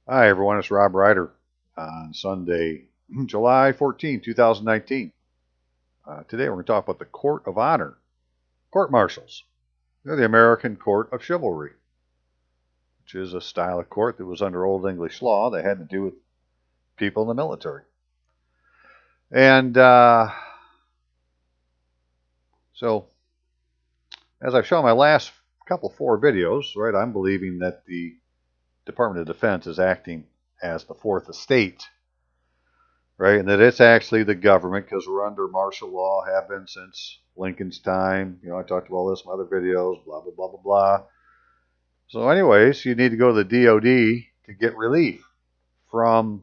Hi, everyone. It's Rob Ryder on Sunday, July 14, 2019. Today we're going to talk about the Court of Honor, court martials. They're the American Court of Chivalry, which is a style of court that was under Old English law that had to do with people in the military. And so, as I've shown in my last four videos, right, I'm believing that the Department of Defense is acting as the fourth estate, right? And that it's actually the government because we're under martial law, have been since Lincoln's time. I talked about all this in other videos, blah, blah, blah, blah, blah. So, anyways, you need to go to the DOD to get relief from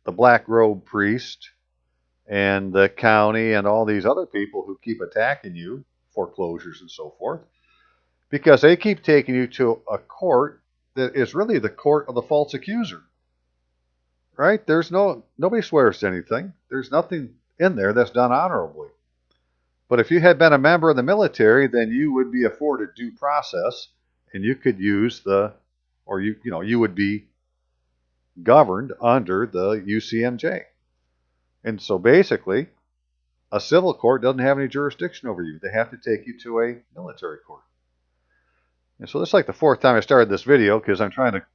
the black robe priest and the county and all these other people who keep attacking you, foreclosures and so forth, because they keep taking you to a court that is really the court of the false accuser. Right? Nobody swears to anything. There's nothing in there that's done honorably. But if you had been a member of the military, then you would be afforded due process, and you could use you would be governed under the UCMJ. And so basically, a civil court doesn't have any jurisdiction over you. They have to take you to a military court. And so this is like the fourth time I started this video because I'm trying to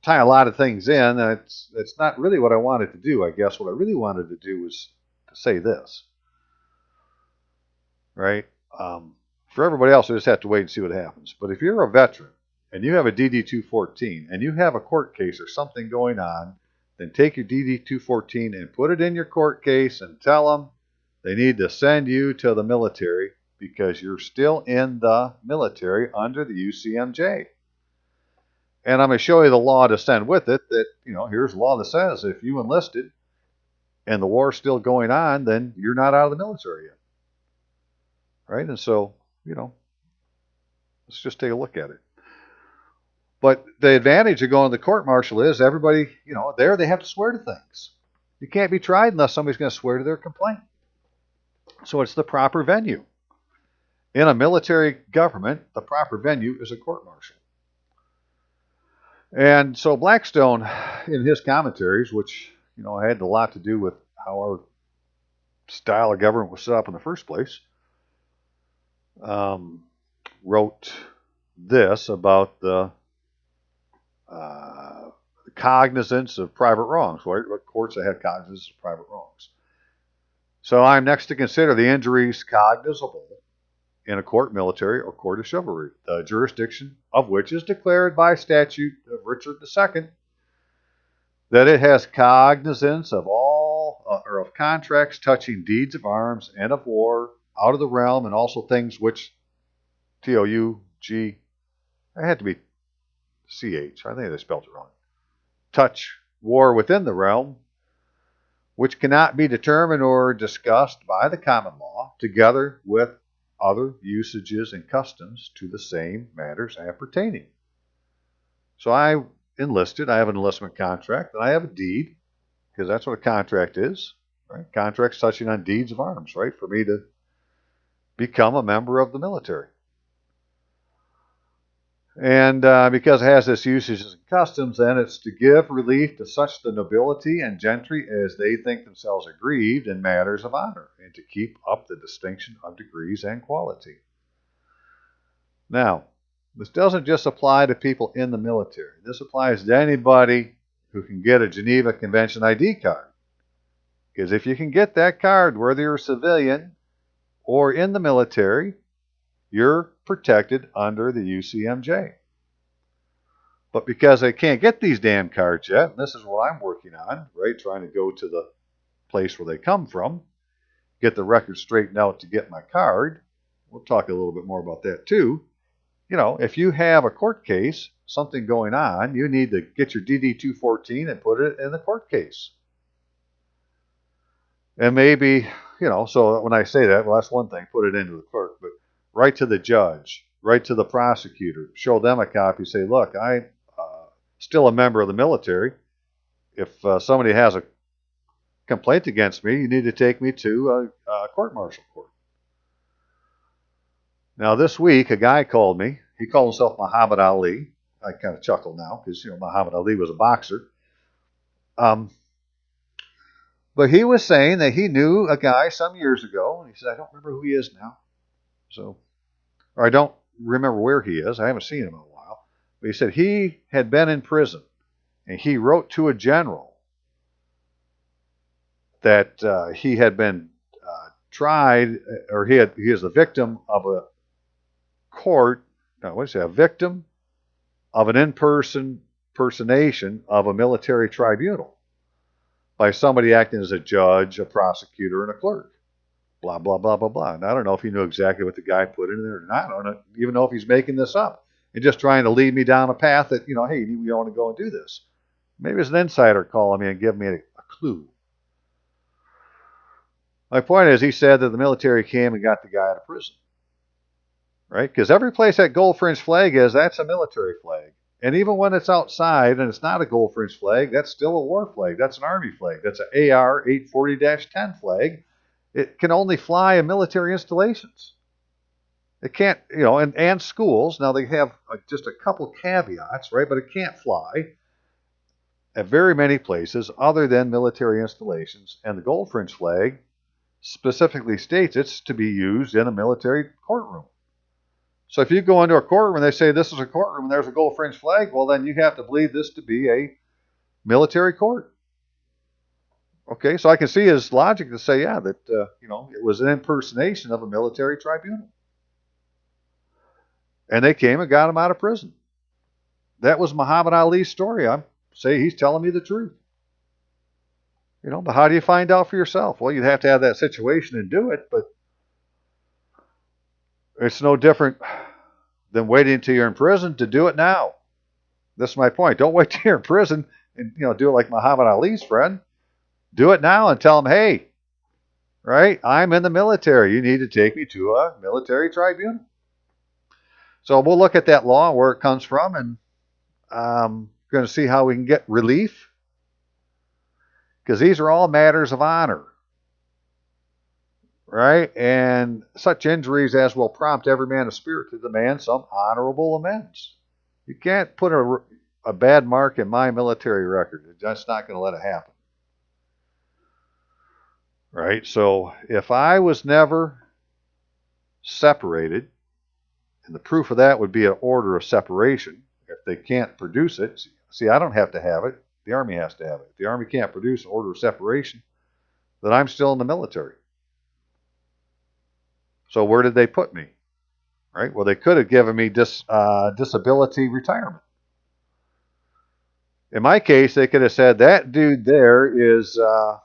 tie a lot of things in, and it's not really what I wanted to do. I guess what I really wanted to do was to say this, right? For everybody else, I just have to wait and see what happens. But if you're a veteran and you have a DD 214 and you have a court case or something going on, then take your DD 214 and put it in your court case and tell them they need to send you to the military because you're still in the military under the UCMJ. And I'm going to show you the law to send with it that, here's a law that says if you enlisted and the war's still going on, then you're not out of the military yet. Right? And so, let's just take a look at it. But the advantage of going to the court martial is everybody, there they have to swear to things. You can't be tried unless somebody's going to swear to their complaint. So it's the proper venue. In a military government, the proper venue is a court martial. And so Blackstone, in his commentaries, which, had a lot to do with how our style of government was set up in the first place, wrote this about the cognizance of private wrongs, right? Courts that have cognizance of private wrongs. So I'm next to consider the injuries cognizable in a court, military, or court of chivalry, the jurisdiction of which is declared by statute of Richard II, that it has cognizance of all or of contracts touching deeds of arms and of war out of the realm, and also things which TOUG, I had to be CH, I think they spelled it wrong, touch war within the realm, which cannot be determined or discussed by the common law, together with other usages and customs to the same matters appertaining. So I enlisted, I have an enlistment contract, and I have a deed, because that's what a contract is, right? Contracts touching on deeds of arms, right? For me to become a member of the military. And because it has this usages and customs, then it's to give relief to such the nobility and gentry as they think themselves aggrieved in matters of honor, and to keep up the distinction of degrees and quality. Now, this doesn't just apply to people in the military. This applies to anybody who can get a Geneva Convention ID card. Because if you can get that card, whether you're a civilian or in the military, you're protected under the UCMJ. But because I can't get these damn cards yet, and this is what I'm working on, right, trying to go to the place where they come from, get the record straightened out to get my card. We'll talk a little bit more about that too. If you have a court case, something going on, you need to get your DD 214 and put it in the court case. And maybe, so when I say that, well, that's one thing, put it into the clerk, but write to the judge, write to the prosecutor, show them a copy, say, look, I'm still a member of the military. If somebody has a complaint against me, you need to take me to a court-martial court. Now, this week, a guy called me. He called himself Muhammad Ali. I kind of chuckle now because, Muhammad Ali was a boxer. Um, but he was saying that he knew a guy some years ago, and he said, I don't remember who he is now. So, or I don't remember where he is. I haven't seen him in a while. But he said he had been in prison, and he wrote to a general that he had been tried, or he is the victim of a court. No, what did he say? A victim of an impersonation of a military tribunal by somebody acting as a judge, a prosecutor, and a clerk. Blah, blah, blah, blah, blah. And I don't know if he knew exactly what the guy put in there or not. I don't even know if he's making this up and just trying to lead me down a path that, hey, we want to go and do this. Maybe it's an insider calling me and giving me a clue. My point is, he said that the military came and got the guy out of prison. Right? Because every place that gold fringe flag is, that's a military flag. And even when it's outside and it's not a gold fringe flag, that's still a war flag. That's an Army flag. That's an AR 840-10 flag. It can only fly in military installations. It can't, and schools. Now they have just a couple caveats, right? But it can't fly at very many places other than military installations. And the gold fringe flag specifically states it's to be used in a military courtroom. So if you go into a courtroom and they say this is a courtroom and there's a gold fringe flag, well, then you have to believe this to be a military court. Okay, so I can see his logic to say, yeah, that it was an impersonation of a military tribunal, and they came and got him out of prison. That was Muhammad Ali's story. I'm saying he's telling me the truth. But how do you find out for yourself? Well, you'd have to have that situation and do it, but it's no different than waiting until you're in prison to do it now. This is my point. Don't wait till you're in prison and do it like Muhammad Ali's friend. Do it now and tell him, hey, right, I'm in the military. You need to take me to a military tribunal. So we'll look at that law, where it comes from, and going to see how we can get relief, because these are all matters of honor, right? And such injuries as will prompt every man of spirit to demand some honorable amends. You can't put a bad mark in my military record. It's just not going to let it happen. Right? So if I was never separated, and the proof of that would be an order of separation, if they can't produce it. See, I don't have to have it. The Army has to have it. If the Army can't produce an order of separation, then I'm still in the military. So where did they put me? Right? Well, they could have given me disability retirement. In my case, they could have said, that dude there is, I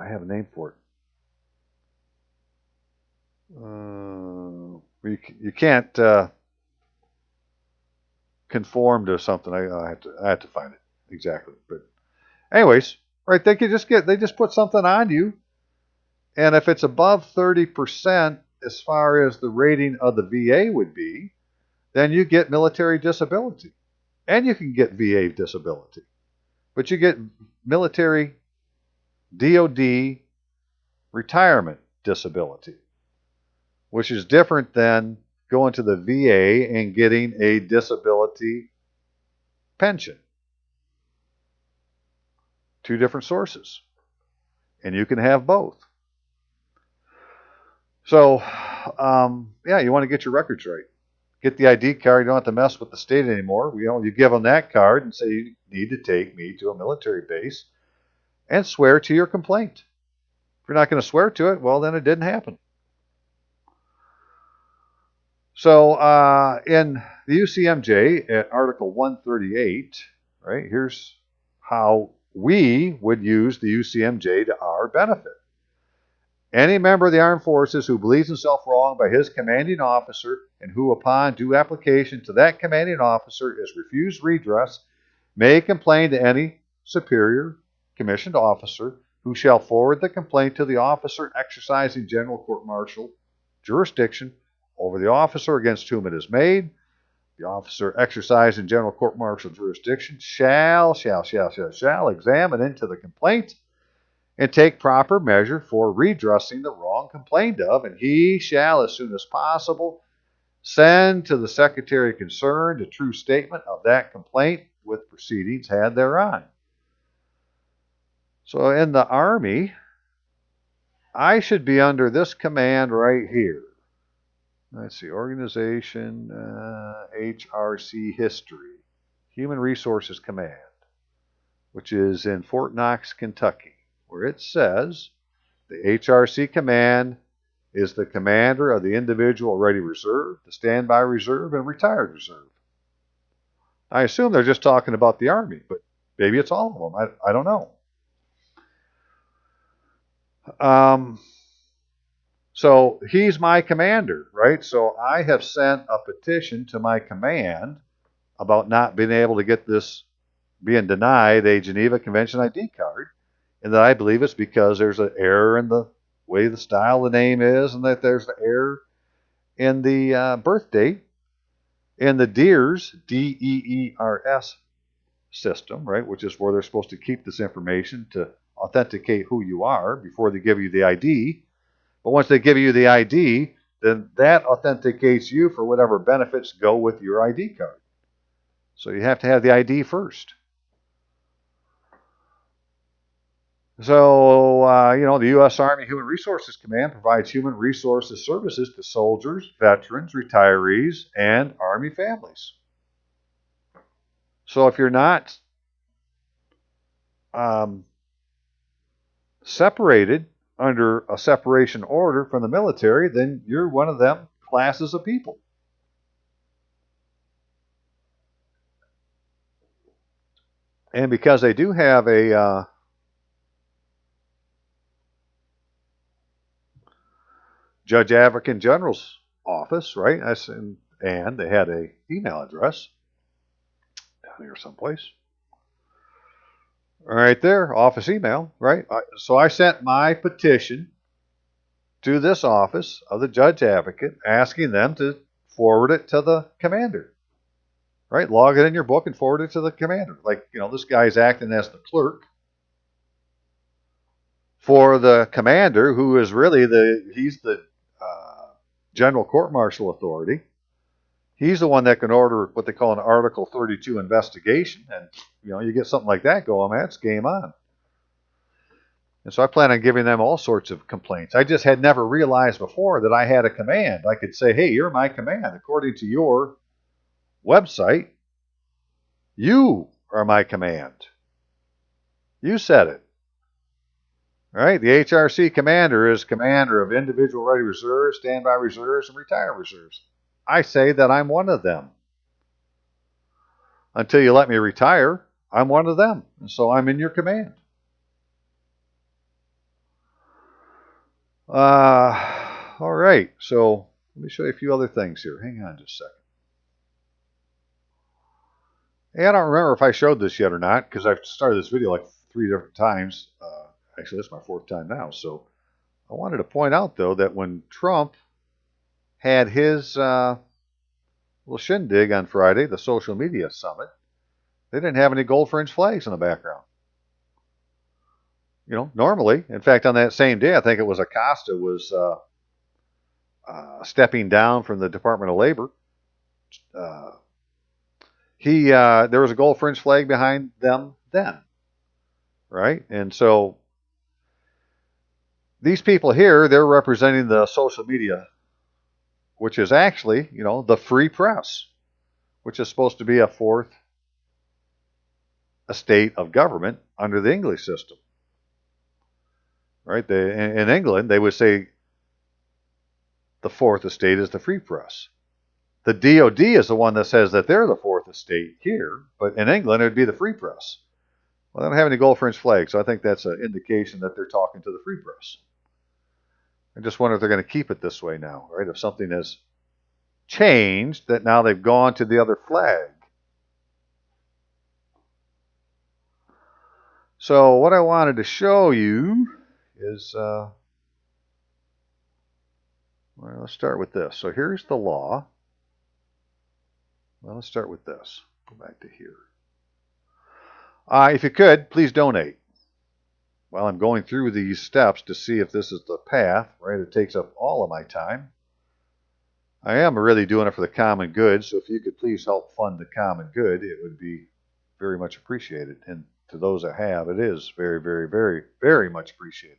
have a name for it. You can't conform to something. I have to find it exactly. But anyways, right? They just put something on you, and if it's above 30% as far as the rating of the VA would be, then you get military disability, and you can get VA disability, but you get military DOD retirement disability, which is different than going to the VA and getting a disability pension. Two different sources. And you can have both. So, you want to get your records right. Get the ID card. You don't have to mess with the state anymore. You give them that card and say, you need to take me to a military base and swear to your complaint. If you're not going to swear to it, well, then it didn't happen. So in the UCMJ at Article 138, right, here's how we would use the UCMJ to our benefit. Any member of the armed forces who believes himself wronged by his commanding officer and who upon due application to that commanding officer is refused redress may complain to any superior commissioned officer who shall forward the complaint to the officer exercising general court-martial jurisdiction over the officer against whom it is made. The officer exercising general court-martial jurisdiction shall examine into the complaint and take proper measure for redressing the wrong complained of, and he shall, as soon as possible, send to the secretary concerned a true statement of that complaint with proceedings had thereon. So in the Army, I should be under this command right here. Let's see, organization, HRC history, Human Resources Command, which is in Fort Knox, Kentucky, where it says the HRC command is the commander of the individual ready reserve, the standby reserve, and retired reserve. I assume they're just talking about the Army, but maybe it's all of them. I don't know. So he's my commander, right? So I have sent a petition to my command about not being able to get this, being denied a Geneva Convention ID card, and that I believe it's because there's an error in the way the style the name is, and that there's an error in the birth date in the DEERS, DEERS system, right, which is where they're supposed to keep this information to authenticate who you are before they give you the ID. But once they give you the ID, then that authenticates you for whatever benefits go with your ID card. So you have to have the ID first. So, the U.S. Army Human Resources Command provides human resources services to soldiers, veterans, retirees, and Army families. So if you're not separated under a separation order from the military, then you're one of them classes of people. And because they do have a Judge Advocate General's office, right? And they had a email address down here someplace. Right there, office email, right? So I sent my petition to this office of the Judge Advocate, asking them to forward it to the commander. Right? Log it in your book and forward it to the commander. Like, this guy's acting as the clerk for the commander, who is really he's the general court martial authority. He's the one that can order what they call an Article 32 investigation. And, you get something like that going, man, it's game on. And so I plan on giving them all sorts of complaints. I just had never realized before that I had a command. I could say, hey, you're my command. According to your website, you are my command. You said it. All right? The HRC commander is commander of individual ready reserves, standby reserves, and retired reserves. I say that I'm one of them. Until you let me retire, I'm one of them. And so I'm in your command. All right. So let me show you a few other things here. Hang on just a second. Hey, I don't remember if I showed this yet or not, because I've started this video like 3 different times. Actually, that's my 4th time now. So I wanted to point out, though, that when Trump had his little shindig on Friday, the social media summit, they didn't have any gold fringe flags in the background. Normally, in fact, on that same day, I think it was Acosta was stepping down from the Department of Labor. There was a gold fringe flag behind them then, right? And so these people here, they're representing the social media, which is actually, the free press, which is supposed to be a fourth estate of government under the English system. Right? In England, they would say the fourth estate is the free press. The DOD is the one that says that they're the fourth estate here, but in England, it would be the free press. Well, they don't have any gold fringe flags, so I think that's an indication that they're talking to the free press. I just wonder if they're going to keep it this way now, right? If something has changed, that now they've gone to the other flag. So what I wanted to show you is, let's start with this. So here's the law. Well, let's start with this. Go back to here. If you could, please donate. While I'm going through these steps to see if this is the path, right? It takes up all of my time. I am really doing it for the common good, so if you could please help fund the common good, it would be very much appreciated. And to those that have, it is very, very, very, very much appreciated.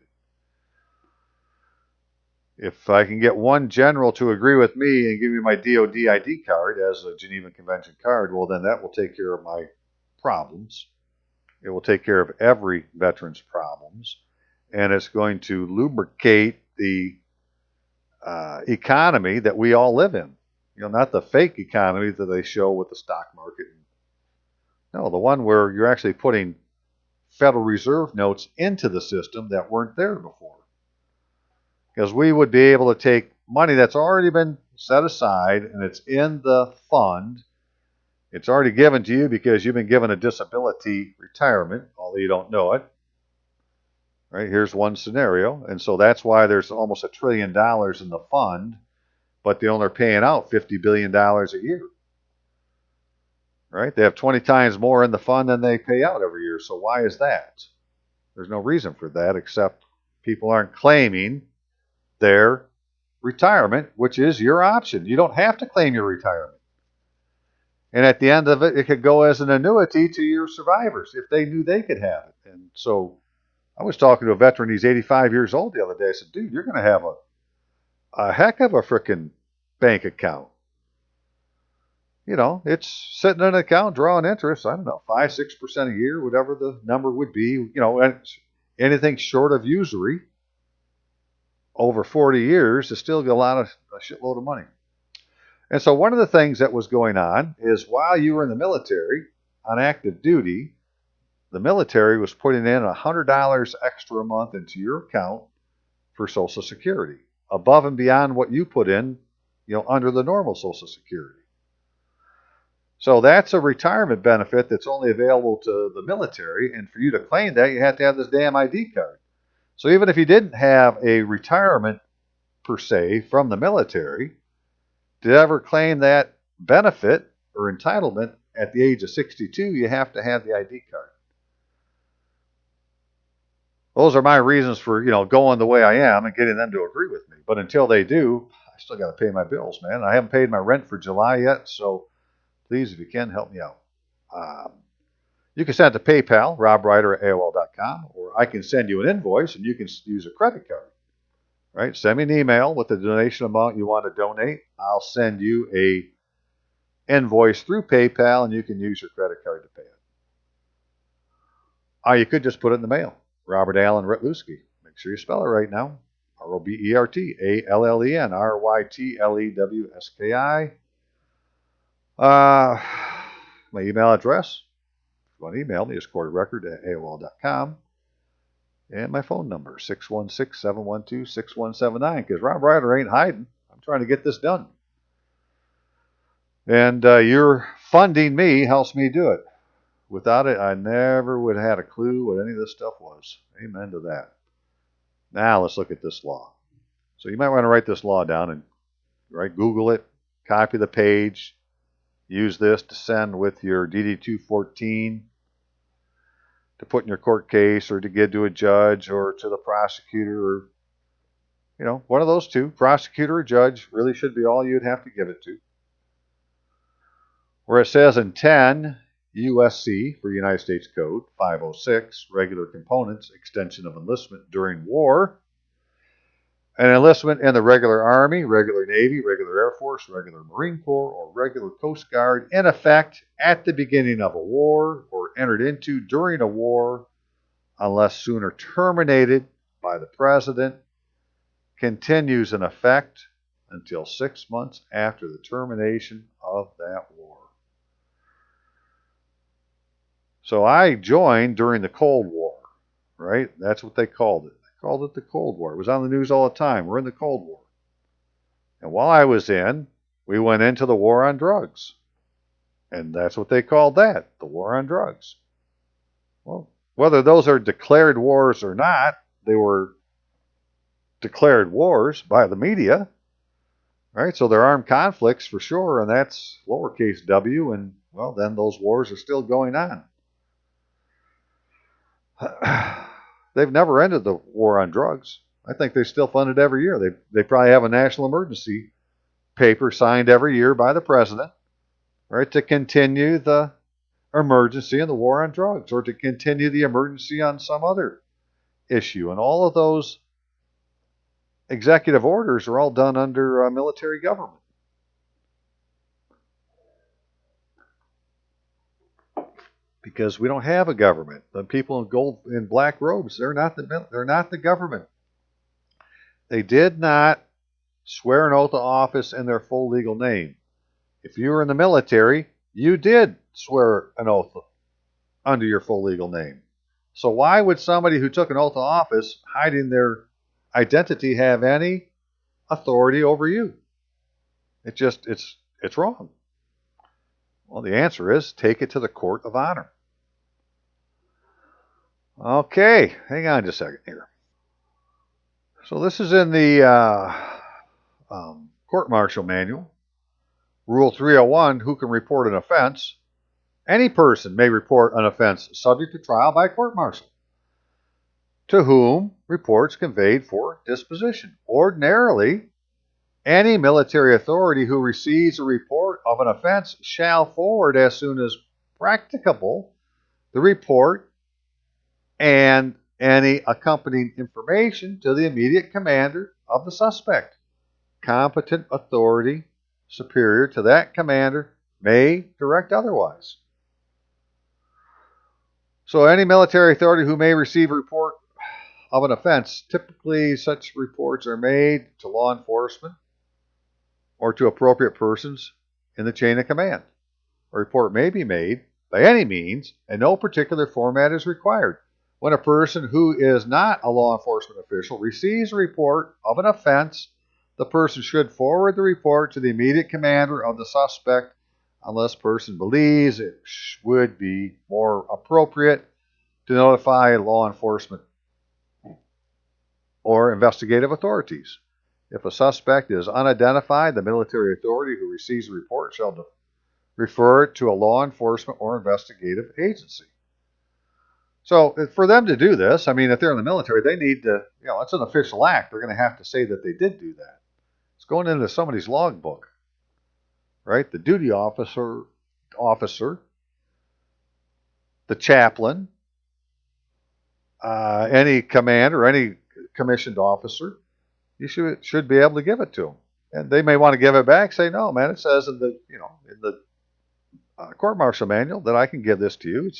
If I can get one general to agree with me and give me my DOD ID card as a Geneva Convention card, well, then that will take care of my problems. It will take care of every veteran's problems. And it's going to lubricate the economy that we all live in. You know, not the fake economy that they show with the stock market. No, the one where you're actually putting Federal Reserve notes into the system that weren't there before. Because we would be able to take money that's already been set aside and it's in the fund. It's already given to you because you've been given a disability retirement, although you don't know it. Right? Here's one scenario. And so that's why there's almost $1 trillion in the fund, but they're only paying out $50 billion a year. Right? They have 20 times more in the fund than they pay out every year. So why is that? There's no reason for that except people aren't claiming their retirement, which is your option. You don't have to claim your retirement. And at the end of it, it could go as an annuity to your survivors if they knew they could have it. And so I was talking to a veteran, he's 85 years old the other day. I said, dude, you're going to have a heck of a frickin' bank account. You know, it's sitting in an account, drawing interest, I don't know, 5-6% a year, whatever the number would be. You know, anything short of usury over 40 years is still a shitload of money. And so one of the things that was going on is while you were in the military on active duty, the military was putting in $100 extra a month into your account for Social Security, above and beyond what you put in, you know, under the normal Social Security. So that's a retirement benefit that's only available to the military, and for you to claim that, you have to have this damn ID card. So even if you didn't have a retirement per se from the military, to ever claim that benefit or entitlement at the age of 62, you have to have the ID card. Those are my reasons for, you know, going the way I am and getting them to agree with me. But until they do, I still got to pay my bills, man. I haven't paid my rent for July yet, so please, if you can, help me out. You can send it to PayPal, robryder@AOL.com, or I can send you an invoice and you can use a credit card. Right? Send me an email with the donation amount you want to donate. I'll send you a invoice through PayPal and you can use your credit card to pay it. Or you could just put it in the mail. Robert Allen Rytlewski. Make sure you spell it right now. RobertAllen Rytlewski. My email address, if you want to email me, is courtrecord@AOL.com. And my phone number, 616-712-6179, because Rob Ryder ain't hiding. I'm trying to get this done. And your funding me helps me do it. Without it, I never would have had a clue what any of this stuff was. Amen to that. Now let's look at this law. So you might want to write this law down and Google it, copy the page, use this to send with your DD-214 to put in your court case or to give to a judge or to the prosecutor or, you know, one of those two, prosecutor or judge, really should be all you'd have to give it to. Where it says in 10 U.S.C. for United States Code 506, regular components, extension of enlistment during war, an enlistment in the regular Army, regular Navy, regular Air Force, regular Marine Corps, or regular Coast Guard in effect at the beginning of a war or entered into during a war unless sooner terminated by the President, continues in effect until 6 months after the termination of that war. So I joined during the Cold War, right? That's what they called it. They called it the Cold War. It was on the news all the time. We're in the Cold War. And while I was in, we went into the war on drugs. And that's what they called that, the war on drugs. Well, whether those are declared wars or not, they were declared wars by the media, right? So they're armed conflicts for sure, and that's lowercase w, and, well, then those wars are still going on. They've never ended the war on drugs. I think they still fund it every year. They probably have a national emergency paper signed every year by the president, right, to continue the emergency in the war on drugs or to continue the emergency on some other issue. And all of those executive orders are all done under military government. Because we don't have a government. The people in gold in black robes, they're not the government. They did not swear an oath of office in their full legal name. If you were in the military, you did swear an oath under your full legal name. So why would somebody who took an oath of office hiding their identity have any authority over you? It's wrong. Well, the answer is take it to the court of honor. Okay, hang on just a second here. So this is in the court-martial manual. Rule 301, who can report an offense? Any person may report an offense subject to trial by court-martial, to whom reports conveyed for disposition. Ordinarily, any military authority who receives a report of an offense shall forward as soon as practicable the report and any accompanying information to the immediate commander of the suspect. Competent authority superior to that commander may direct otherwise. So any military authority who may receive a report of an offense, typically such reports are made to law enforcement or to appropriate persons in the chain of command. A report may be made by any means, and no particular format is required. When a person who is not a law enforcement official receives a report of an offense, the person should forward the report to the immediate commander of the suspect unless person believes it would be more appropriate to notify law enforcement or investigative authorities. If a suspect is unidentified, the military authority who receives the report shall refer it to a law enforcement or investigative agency. So for them to do this, I mean, if they're in the military, they need to, it's an official act. They're going to have to say that they did do that. It's going into somebody's logbook, right? The duty officer, the chaplain, any commander, any commissioned officer, you should be able to give it to them. And they may want to give it back, say, no, man, it says in the court-martial manual that I can give this to you.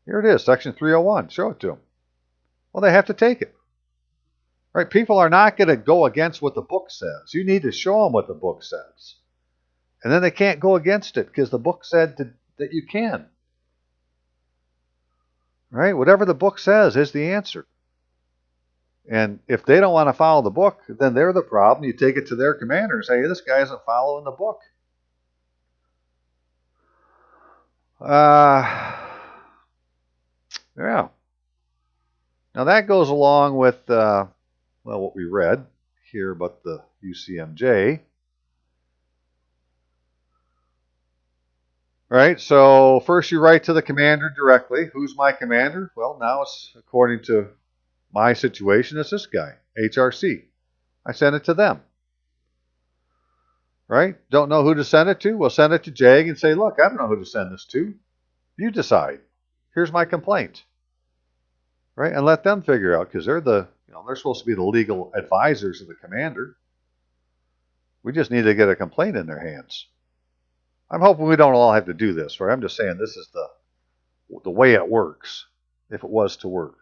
Here it is, section 301. Show it to them. Well, they have to take it. Right? People are not going to go against what the book says. You need to show them what the book says. And then they can't go against it because the book said that you can. Right? Whatever the book says is the answer. And if they don't want to follow the book, then they're the problem. You take it to their commander and say, hey, this guy isn't following the book. Yeah. Now that goes along with, what we read here about the UCMJ. Right, so first you write to the commander directly. Who's my commander? Well, now it's according to my situation, it's this guy, HRC. I send it to them. Right? Don't know who to send it to? Well, send it to JAG and say, look, I don't know who to send this to. You decide. Here's my complaint. Right? And let them figure out, because they're they're supposed to be the legal advisors of the commander. We just need to get a complaint in their hands. I'm hoping we don't all have to do this, right? I'm just saying this is the way it works, if it was to work.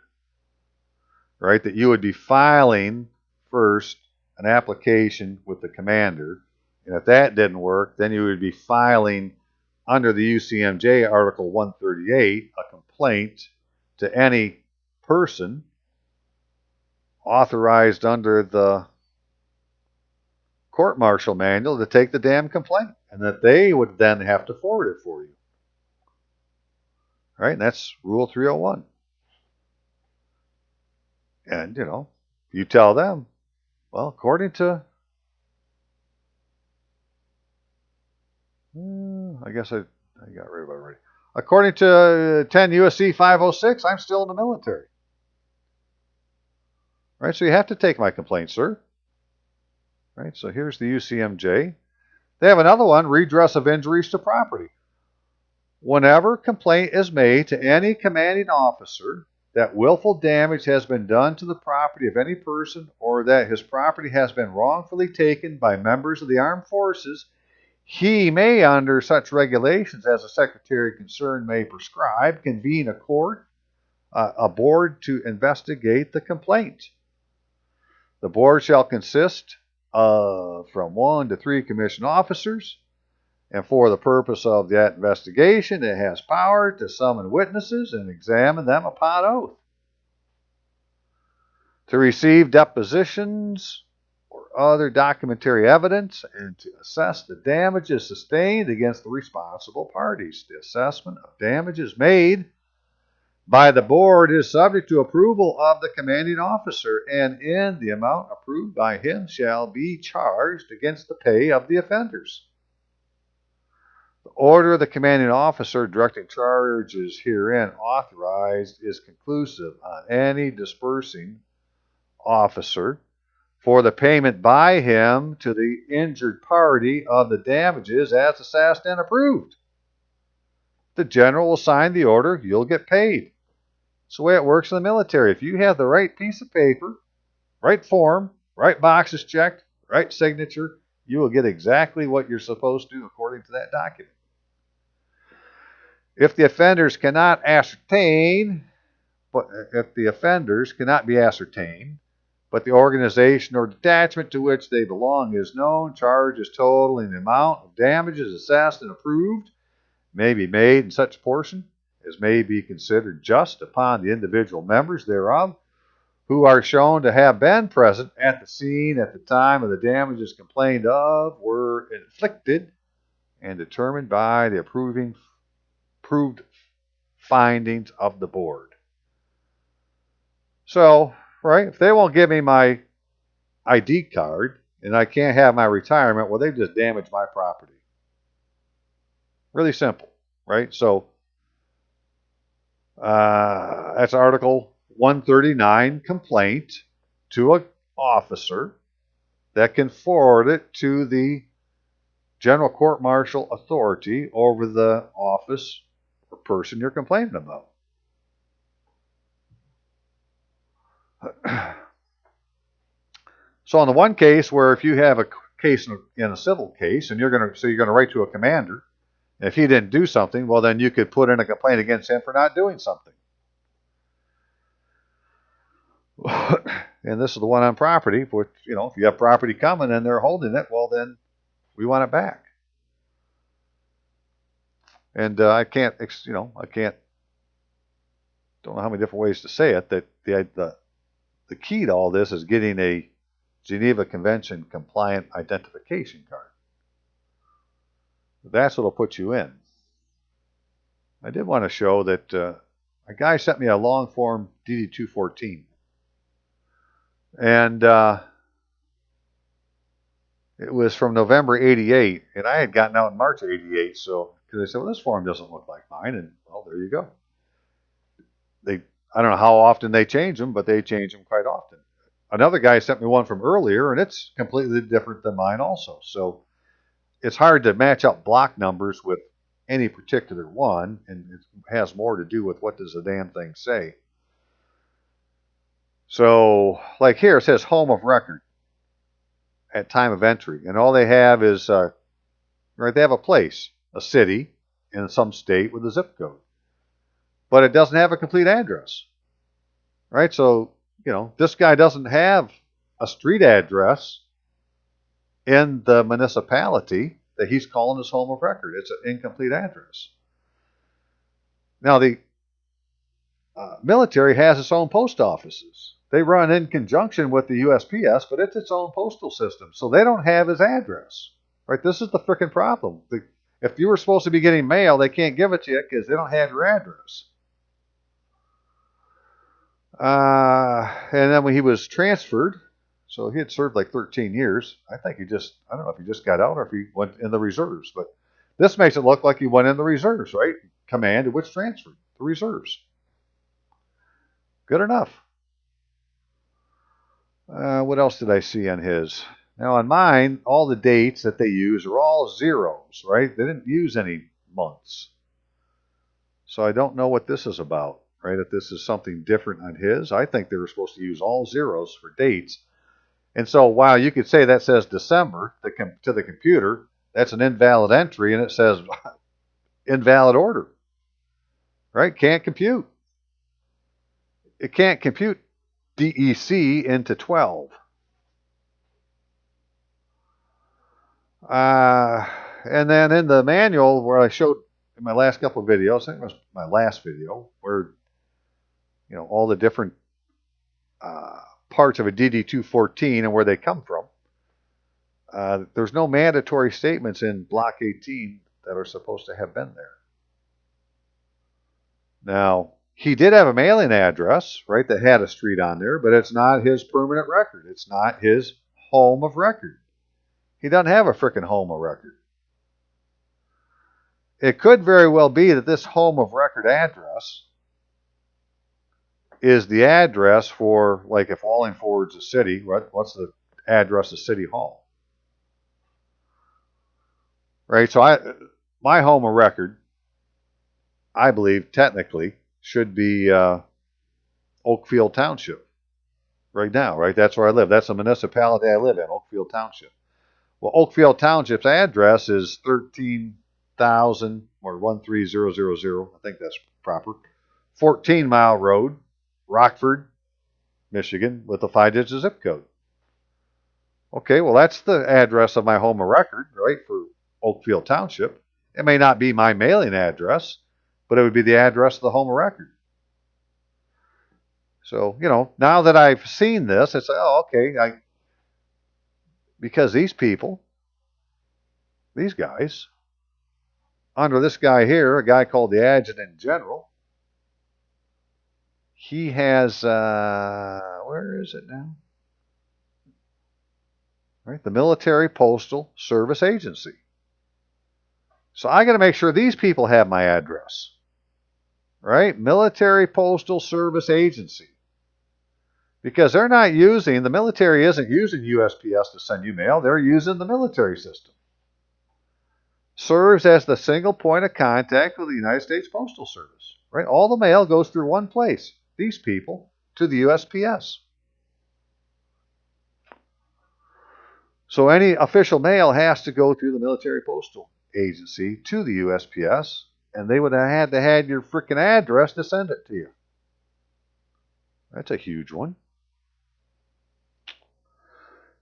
Right? That you would be filing first an application with the commander, and if that didn't work, then you would be filing under the UCMJ Article 138 a complaint to any person authorized under the court-martial manual to take the damn complaint, and that they would then have to forward it for you. Right? And that's Rule 301. And, you tell them, well, according to, I guess I got rid of it already. According to 10 U.S.C. 506, I'm still in the military. Right? So you have to take my complaint, sir. Right? So here's the UCMJ. They have another one, redress of injuries to property. Whenever complaint is made to any commanding officer that willful damage has been done to the property of any person or that his property has been wrongfully taken by members of the armed forces, he may, under such regulations as the secretary concerned may prescribe, convene a board to investigate the complaint. The board shall consist of from 1 to 3 commissioned officers, and for the purpose of that investigation, it has power to summon witnesses and examine them upon oath, to receive depositions or other documentary evidence, and to assess the damages sustained against the responsible parties. The assessment of damages made by the board is subject to approval of the commanding officer, and in the amount approved by him shall be charged against the pay of the offenders. The order of the commanding officer directing charges herein authorized is conclusive on any disbursing officer for the payment by him to the injured party of the damages as assessed and approved. The general will sign the order, you'll get paid. It's the way it works in the military. If you have the right piece of paper, right form, right boxes checked, right signature, you will get exactly what you're supposed to according to that document. If the offenders cannot be ascertained, but the organization or detachment to which they belong is known, charges totaling the amount of damages assessed and approved may be made in such portion as may be considered just upon the individual members thereof, who are shown to have been present at the scene at the time of the damages complained of were inflicted, and determined by the approved findings of the board. So, right, if they won't give me my ID card and I can't have my retirement, well, they've just damaged my property. Really simple, right? So, that's Article 139, complaint to an officer that can forward it to the general court-martial authority over the office or person you're complaining about. So in the one case where if you have a case in a civil case and you're going to write to a commander, and if he didn't do something, well then you could put in a complaint against him for not doing something. And this is the one on property, which, if you have property coming and they're holding it, well then we want it back. And I don't know how many different ways to say it, that the key to all this is getting a Geneva Convention compliant identification card. That's what will put you in. I did want to show that a guy sent me a long form DD-214. And it was from November 88, and I had gotten out in March of 88, so because they said, well, this form doesn't look like mine, and well, there you go. I don't know how often they change them, but they change them quite often. Another guy sent me one from earlier, and it's completely different than mine also. So it's hard to match up block numbers with any particular one, and it has more to do with what does the damn thing say. So, like here, it says home of record at time of entry, and all they have is, right, they have a place, a city in some state with a zip code, but it doesn't have a complete address, right? So, this guy doesn't have a street address in the municipality that he's calling his home of record. It's an incomplete address. Now, the military has its own post offices. They run in conjunction with the USPS, but it's its own postal system, so they don't have his address, right? This is the frickin' problem. If you were supposed to be getting mail, they can't give it to you because they don't have your address. And then when he was transferred, so he had served like 13 years. I don't know if he just got out or if he went in the reserves, but this makes it look like he went in the reserves, right? Command, which transferred the reserves. Good enough. What else did I see on his? Now on mine, all the dates that they use are all zeros, right? They didn't use any months. So I don't know what this is about, right? If this is something different on his. I think they were supposed to use all zeros for dates. And so while you could say that says December to the computer, that's an invalid entry and it says invalid order, right? Can't compute. It can't compute DEC into 12. And then in the manual where I showed in my last couple of videos, I think it was my last video, where all the different parts of a DD214 and where they come from. There's no mandatory statements in Block 18 that are supposed to have been there. Now, he did have a mailing address, right, that had a street on there, but it's not his permanent record. It's not his home of record. He doesn't have a frickin' home of record. It could very well be that this home of record address is the address for, like, if Wallingford's a city, what's the address of City Hall? Right, so my home of record, I believe, technically, should be Oakfield Township right now, right? That's where I live. That's the municipality I live in, Oakfield Township. Well, Oakfield Township's address is 13,000 or 13000. I think that's proper. 14 Mile Road, Rockford, Michigan, with a 5-digit zip code. Okay, well, that's the address of my home of record, right, for Oakfield Township. It may not be my mailing address, but it would be the address of the home of record. So, now that I've seen this, it's like, oh, okay, because these people, these guys, under this guy here, a guy called the Adjutant General, he has, where is it now? Right, the Military Postal Service Agency. So I got to make sure these people have my address. Right? Military Postal Service Agency. Because they're not using, the military isn't using USPS to send you mail, they're using the military system. Serves as the single point of contact with the United States Postal Service. Right? All the mail goes through one place, these people, to the USPS. So any official mail has to go through the Military Postal Agency to the USPS, and they would have had to have your freaking address to send it to you. That's a huge one.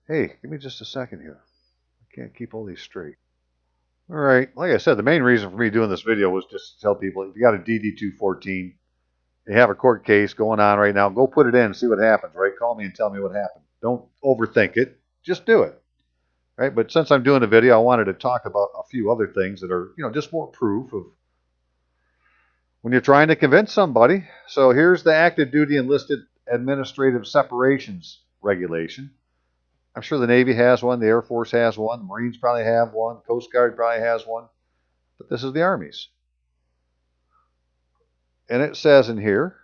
Hey, give me just a second here. I can't keep all these straight. All right, like I said, the main reason for me doing this video was just to tell people, if you got a DD214, you have a court case going on right now, go put it in and see what happens, right? Call me and tell me what happened. Don't overthink it. Just do it. Right? But since I'm doing a video, I wanted to talk about a few other things that are, just more proof of when you're trying to convince somebody. So here's the active duty enlisted administrative separations regulation. I'm sure the Navy has one, the Air Force has one, the Marines probably have one, Coast Guard probably has one, but this is the Army's. And it says in here,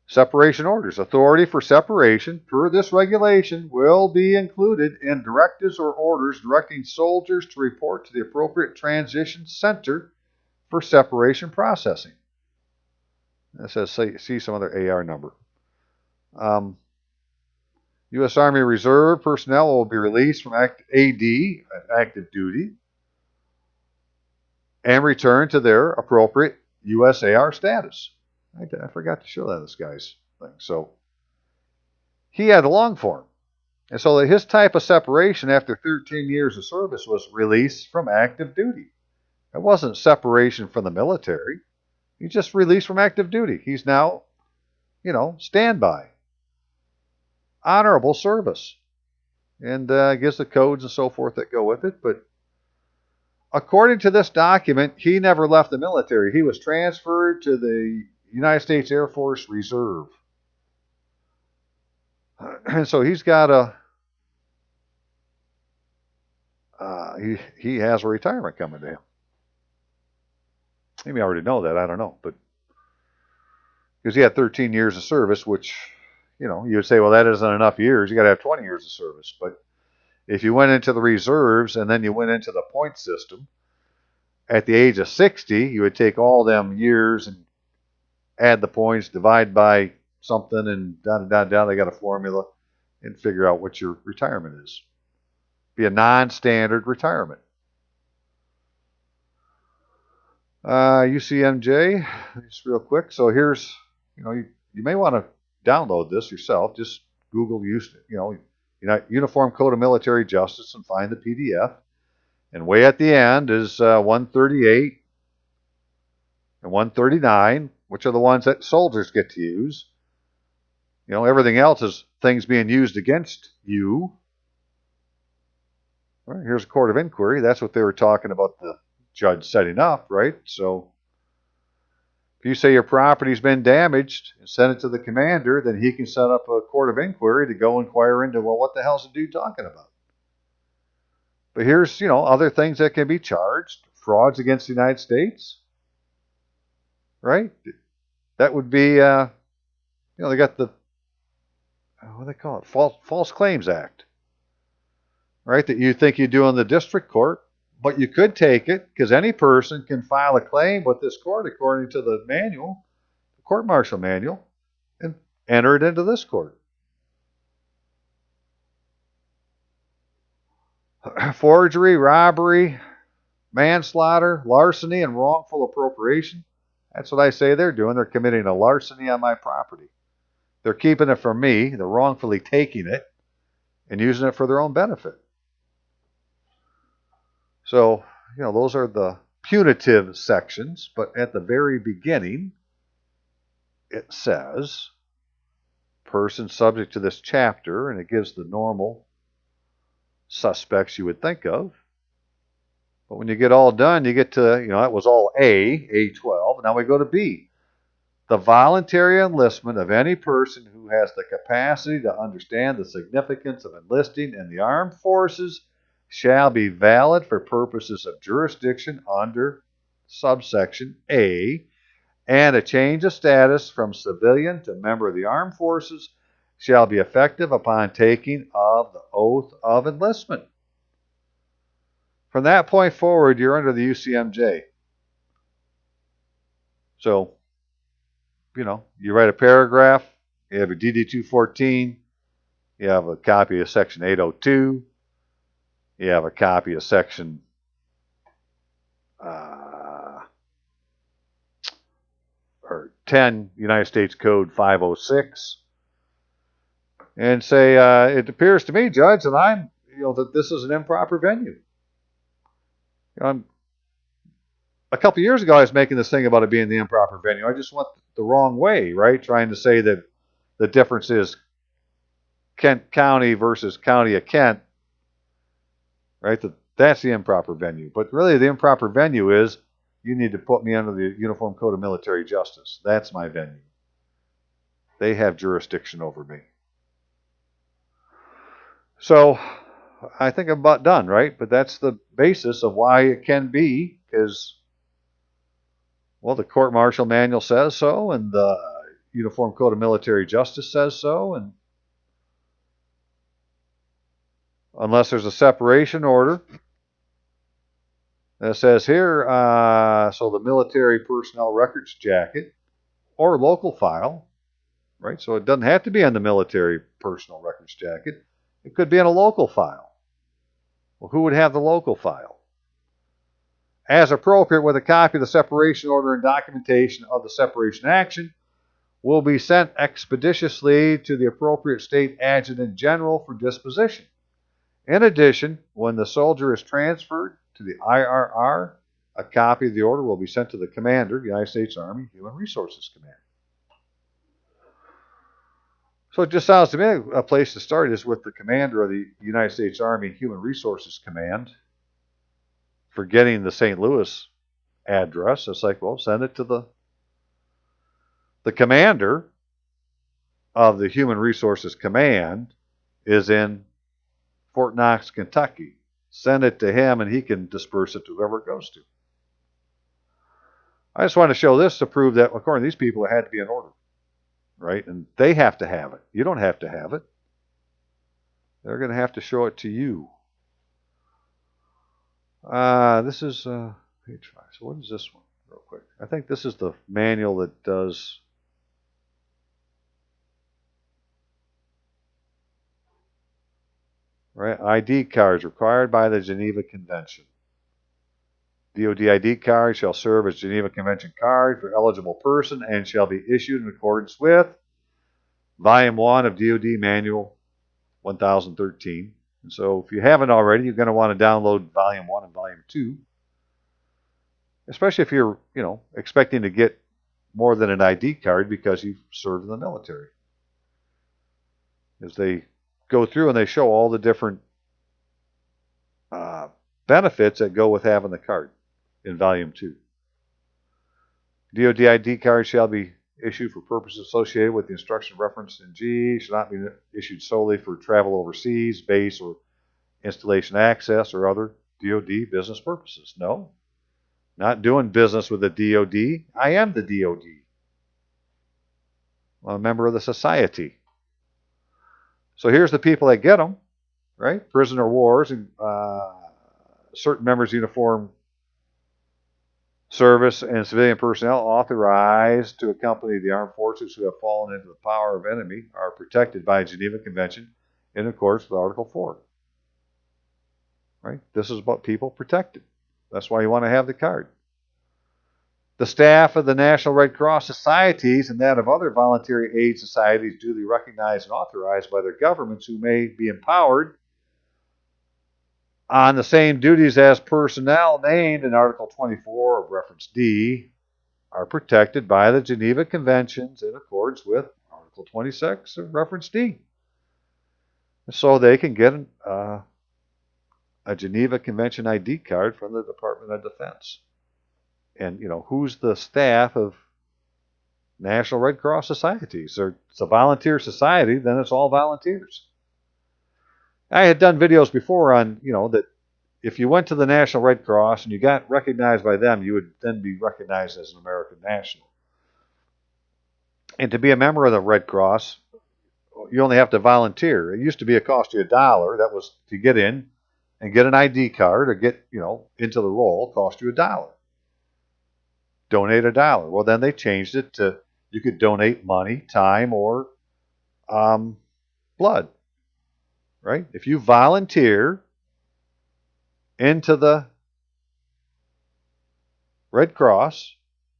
separation orders. Authority for separation per this regulation will be included in directives or orders directing soldiers to report to the appropriate transition center for separation processing. It says, see some other AR number. U.S. Army Reserve personnel will be released from active duty and return to their appropriate USAR status. I forgot to show that this guy's thing. So he had a long form. And so his type of separation after 13 years of service was release from active duty. It wasn't separation from the military. He just released from active duty. He's now, standby. Honorable service. And gives the codes and so forth that go with it. But according to this document, he never left the military. He was transferred to the United States Air Force Reserve. And so he's got he has a retirement coming to him. He may already know that, I don't know. But because he had 13 years of service, which, you would say, well, that isn't enough years. You got to have 20 years of service. But If you went into the reserves and then you went into the point system, at the age of 60, you would take all them years and add the points, divide by something, and down, they got a formula, and figure out what your retirement is. Be a non-standard retirement. UCMJ, just real quick. So here's, you may want to download this yourself. Just Google, Uniform Code of Military Justice and find the PDF. And way at the end is 138 and 139, which are the ones that soldiers get to use. Everything else is things being used against you. Right, here's a court of inquiry. That's what they were talking about the judge setting up, right? So if you say your property's been damaged and send it to the commander, then he can set up a court of inquiry to go inquire into, well, what the hell's the dude talking about? But here's, other things that can be charged. Frauds against the United States, right? That would be, they got the, what do they call it? False Claims Act, right? That you think you do in the district court, but you could take it because any person can file a claim with this court according to the manual, the court-martial manual, and enter it into this court. Forgery, robbery, manslaughter, larceny, and wrongful appropriation. That's what I say they're doing. They're committing a larceny on my property. They're keeping it from me. They're wrongfully taking it and using it for their own benefit. So, those are the punitive sections, but at the very beginning, it says, person subject to this chapter, and it gives the normal suspects you would think of. But when you get all done, you get to, that was all A12, and now we go to B. The voluntary enlistment of any person who has the capacity to understand the significance of enlisting in the armed forces shall be valid for purposes of jurisdiction under subsection A, and a change of status from civilian to member of the armed forces shall be effective upon taking of the oath of enlistment. From that point forward, you're under the UCMJ. So, you write a paragraph, you have your DD-214, you have a copy of Section 802, you have a copy of Section 10 United States Code 506, and say, it appears to me, Judge, that that this is an improper venue. A couple years ago, I was making this thing about it being the improper venue. I just went the wrong way, right? Trying to say that the difference is Kent County versus County of Kent, right? That's the improper venue. But really, the improper venue is you need to put me under the Uniform Code of Military Justice. That's my venue. They have jurisdiction over me. So I think I'm about done, right? But that's the basis of why it can be, because, well, the court-martial manual says so, and the Uniform Code of Military Justice says so, and unless there's a separation order that says here, so the military personnel records jacket or local file, right? So it doesn't have to be on the military personnel records jacket. It could be in a local file. Well, who would have the local file? As appropriate, with a copy of the separation order and documentation of the separation action, will be sent expeditiously to the appropriate state adjutant general for disposition. In addition, when the soldier is transferred to the IRR, a copy of the order will be sent to the commander, United States Army Human Resources Command. So it just sounds to me a place to start is with the commander of the United States Army Human Resources Command for getting the St. Louis address. It's like, well, send it to the commander of the Human Resources Command is in Fort Knox, Kentucky. Send it to him and he can disperse it to whoever it goes to. I just want to show this to prove that, according to these people, it had to be in order. Right? And they have to have it. You don't have to have it. They're going to have to show it to you. This is page 5. So what is this one, real quick? I think this is the manual that does. Right, ID cards required by the Geneva Convention. DoD ID card shall serve as Geneva Convention card for eligible person and shall be issued in accordance with Volume 1 of DoD Manual 1013. And so if you haven't already, you're going to want to download Volume 1 and Volume 2, especially if you're, expecting to get more than an ID card because you've served in the military. As they go through and they show all the different benefits that go with having the card in Volume 2. DoD ID card shall be issued for purposes associated with the instruction referenced in G, shall not be issued solely for travel overseas, base or installation access, or other DoD business purposes. No, not doing business with the DoD. I am the DoD. I'm a member of the society. So here's the people that get them, right? Prisoner of wars and certain members of uniform service and civilian personnel authorized to accompany the armed forces who have fallen into the power of enemy are protected by Geneva Convention in accordance with Article 4. Right? This is what people protected. That's why you want to have the card. The staff of the National Red Cross societies and that of other voluntary aid societies duly recognized and authorized by their governments who may be empowered on the same duties as personnel named in Article 24 of Reference D are protected by the Geneva Conventions in accordance with Article 26 of Reference D. So they can get a Geneva Convention ID card from the Department of Defense. And, who's the staff of National Red Cross societies? It's a volunteer society, then it's all volunteers. I had done videos before on, that if you went to the National Red Cross and you got recognized by them, you would then be recognized as an American national. And to be a member of the Red Cross, you only have to volunteer. It used to be it cost you $1. That was to get in and get an ID card or get, into the roll, cost you $1. Donate $1. Well, then they changed it to you could donate money, time, or blood. Right? If you volunteer into the Red Cross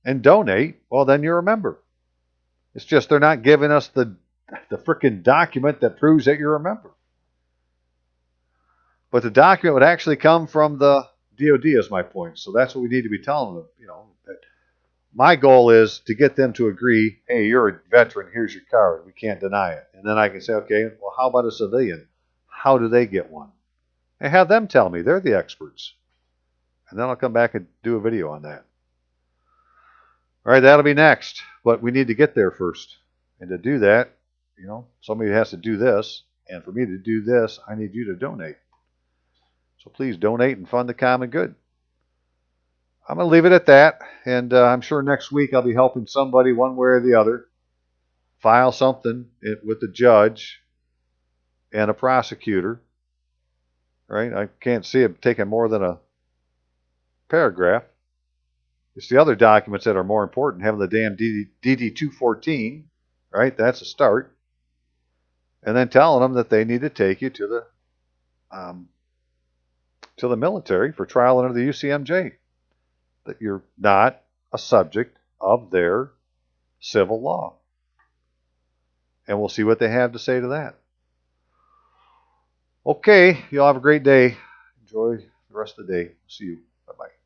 and donate, well, then you're a member. It's just they're not giving us the frickin' document that proves that you're a member. But the document would actually come from the DoD is my point. So that's what we need to be telling them, that my goal is to get them to agree, hey, you're a veteran, here's your card. We can't deny it. And then I can say, okay, well, how about a civilian? How do they get one? And have them tell me. They're the experts. And then I'll come back and do a video on that. All right, that'll be next. But we need to get there first. And to do that, somebody has to do this. And for me to do this, I need you to donate. So please donate and fund the common good. I'm going to leave it at that. And I'm sure next week I'll be helping somebody one way or the other file something with the judge and a prosecutor. Right? I can't see it taking more than a paragraph. It's the other documents that are more important. Having the damn DD-214, right? That's a start. And then telling them that they need to take you to the military for trial under the UCMJ. That you're not a subject of their civil law. And we'll see what they have to say to that. Okay, you all have a great day. Enjoy the rest of the day. See you. Bye-bye.